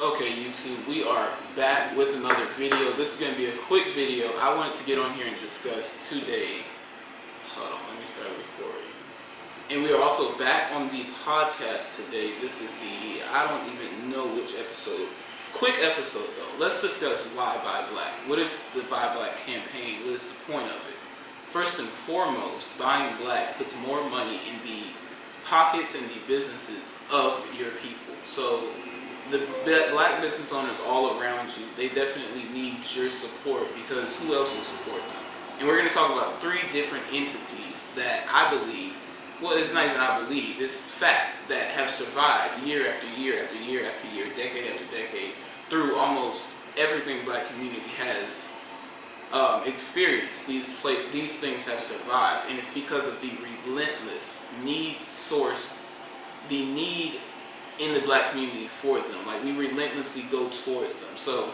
Okay, YouTube, we are back with another video. This is going to be a quick video. I wanted to get on here and discuss today. Hold on, let me start recording. And we are also back on the podcast today. This is the, I don't even know which episode. Quick episode though. Let's discuss why Buy Black. What is the Buy Black campaign? What is the point of it? First and foremost, buying black puts more money in the pockets and the businesses of your people. So the black business owners all around you, they definitely need your support because who else will support them? And we're going to talk about 3 different entities that I believe, well, it's not even I believe, it's fact, that have survived year after year after year after year, decade after decade, through almost everything black community has experienced. These things have survived, and it's because of the relentless need source, the need in the black community for them. Like, we relentlessly go towards them. So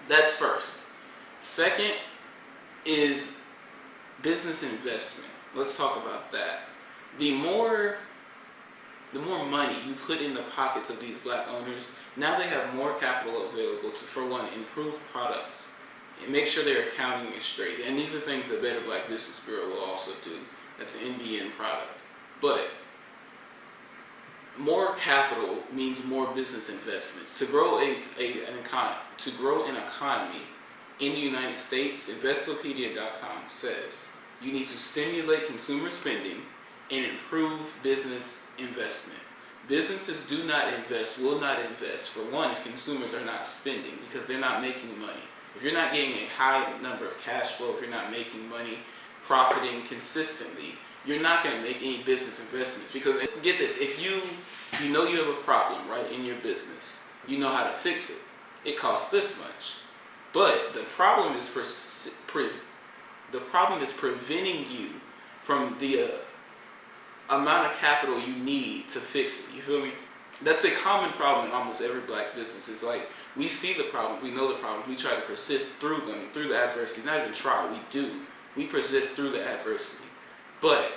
that's first. Second is business investment. Let's talk about that. The more money you put in the pockets of these black owners, now they have more capital available to, for one, improve products and make sure their accounting is straight. And these are things that Better Black Business Bureau will also do. That's an NBN product. But more capital means more business investments. To grow an economy in the United States, Investopedia.com says you need to stimulate consumer spending and improve business investment. Businesses do not invest, will not invest, for one, if consumers are not spending, because they're not making money. If you're not getting a high number of cash flow, if you're not making money, profiting consistently, you're not going to make any business investments. Because get this, if you know you have a problem, right, in your business, you know how to fix it. It costs this much. But the problem is preventing you from the amount of capital you need to fix it. You feel me? That's a common problem in almost every black business. It's like, we see the problem, we know the problem, we try to persist through them, through the adversity. Not even try, we do. We persist through the adversity. But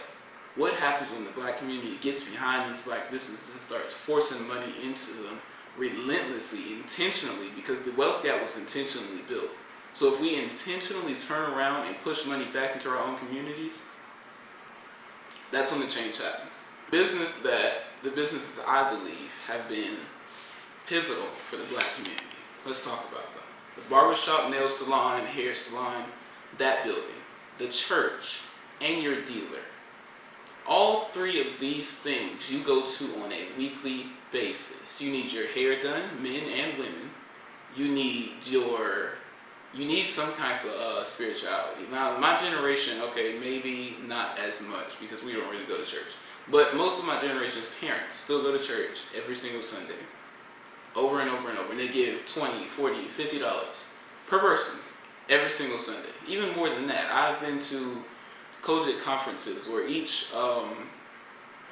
what happens when the black community gets behind these black businesses and starts forcing money into them relentlessly, intentionally, because the wealth gap was intentionally built. So if we intentionally turn around and push money back into our own communities, that's when the change happens. The businesses I believe have been pivotal for the black community. Let's talk about them. The barbershop, nail salon, hair salon, that building, the church, and your dealer. All 3 of these things you go to on a weekly basis. You need your hair done, men and women. You need some kind of spirituality. Now, my generation, okay, maybe not as much because we don't really go to church. But most of my generation's parents still go to church every single Sunday, over and over and over. And they give $20, $40, $50 per person every single Sunday. Even more than that. I've been to Kojic conferences where each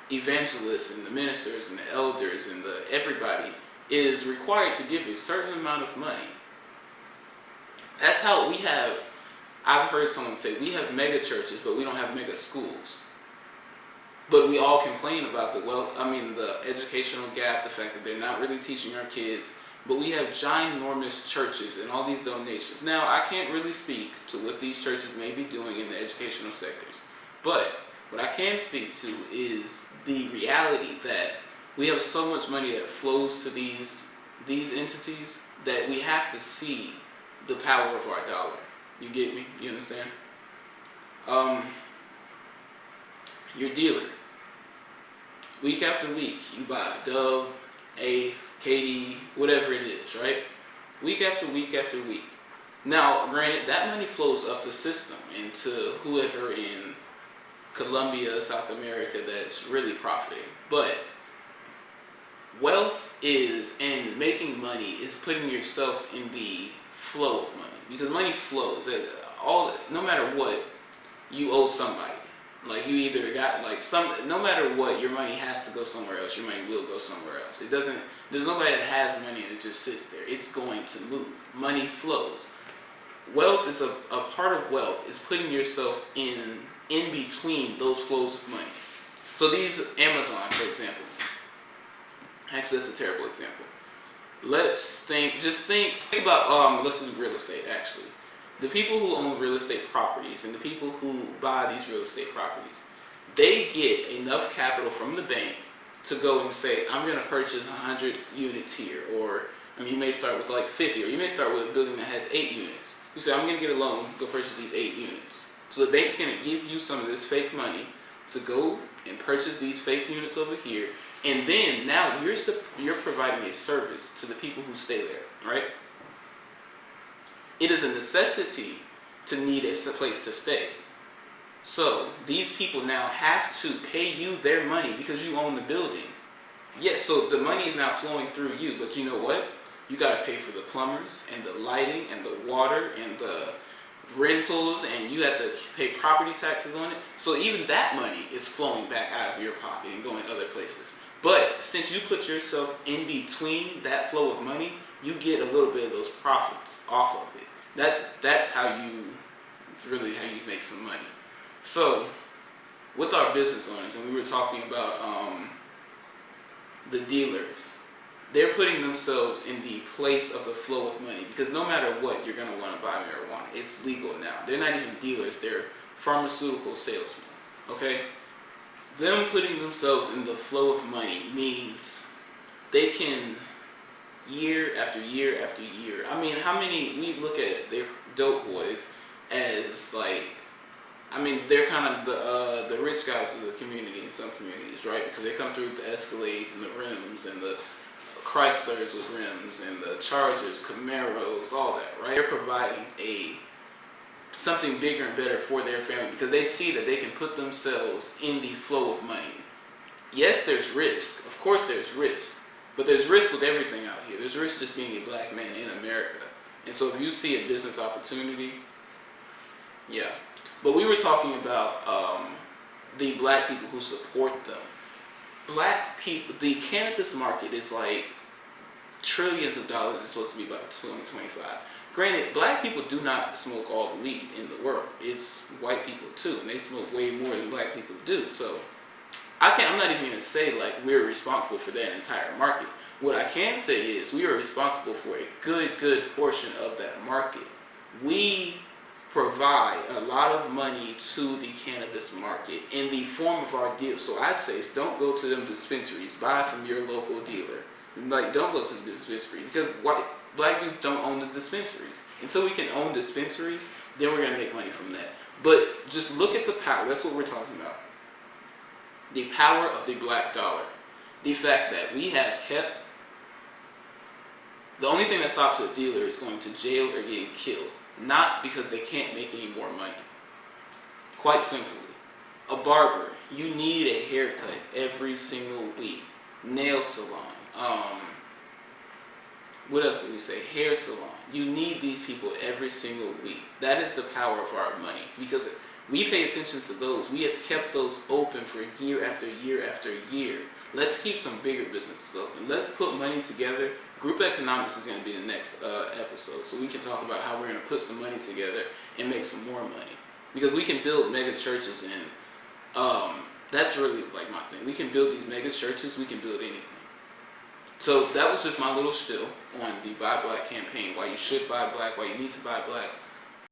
evangelist and the ministers and the elders and everybody is required to give a certain amount of money. That's how we have, I've heard someone say, we have mega churches, but we don't have mega schools. But we all complain about the educational gap, the fact that they're not really teaching our kids. But we have ginormous churches and all these donations. Now, I can't really speak to what these churches may be doing in the educational sectors. But what I can speak to is the reality that we have so much money that flows to these entities that we have to see the power of our dollar. You get me? You understand? Your dealer. Week after week, you buy Dove, A, KD, whatever it is, right? Week after week after week. Now, granted, that money flows up the system into whoever in Colombia, South America, that's really profiting. But wealth is, and making money is putting yourself in the flow of money. Because money flows. No matter what, you owe somebody. Like, you either got, no matter what, your money has to go somewhere else. Your money will go somewhere else. There's nobody that has money and it just sits there. It's going to move. Money flows. Wealth is a part of wealth is putting yourself in between those flows of money. So these, Amazon, for example, actually that's a terrible example. Just think about, let's do real estate actually. The people who own real estate properties and the people who buy these real estate properties, they get enough capital from the bank to go and say, I'm going to purchase 100 units here. Or, I mean, you may start with like 50, or you may start with a building that has 8 units. You say, I'm going to get a loan, go purchase these 8 units. So the bank's going to give you some of this fake money to go and purchase these fake units over here. And then now you're providing a service to the people who stay there, right? It is a necessity to need a place to stay. So these people now have to pay you their money because you own the building. Yes, so the money is now flowing through you, but you know what? You got to pay for the plumbers and the lighting and the water and the rentals, and you have to pay property taxes on it. So even that money is flowing back out of your pocket and going other places. But since you put yourself in between that flow of money, you get a little bit of those profits off of it. That's how you make some money. So with our business owners, and we were talking about the dealers, they're putting themselves in the place of the flow of money, because no matter what, you're going to want to buy marijuana. It's legal now. They're not even dealers, they're pharmaceutical salesmen. Okay? Them putting themselves in the flow of money means they can, year after year after year. I mean, how many, we look at their dope boys as like, I mean, they're kind of the rich guys of the community in some communities, right? Because they come through with the Escalades and the rims and the Chryslers with rims and the Chargers, Camaros, all that, right? They're providing something bigger and better for their family because they see that they can put themselves in the flow of money. Yes, there's risk. Of course there's risk. But there's risk with everything out here. There's risk just being a black man in America. And so if you see a business opportunity, yeah. But we were talking about the black people who support them. Black people, the cannabis market is like trillions of dollars. It's supposed to be about 2025. Granted, black people do not smoke all the weed in the world. It's white people too, and they smoke way more than black people do. So I'm not even going to say like we're responsible for that entire market. What I can say is we are responsible for a good portion of that market. We provide a lot of money to the cannabis market in the form of our deals. So I'd say don't go to them dispensaries. Buy from your local dealer. Like, don't go to the dispensary because black dudes don't own the dispensaries. Until we can own dispensaries, then we're going to make money from that. But just look at the power. That's what we're talking about. The power of the black dollar. The fact that we have kept... The only thing that stops a dealer is going to jail or getting killed. Not because they can't make any more money. Quite simply. A barber, you need a haircut every single week. Nail salon. What else did we say? Hair salon. You need these people every single week. That is the power of our money. Because we pay attention to those. We have kept those open for year after year after year. Let's keep some bigger businesses open. Let's put money together. Group economics is going to be the next episode. So we can talk about how we're going to put some money together and make some more money. Because we can build mega churches, and that's really like my thing. We can build these mega churches. We can build anything. So that was just my little spiel on the Buy Black campaign. Why you should buy black. Why you need to buy black.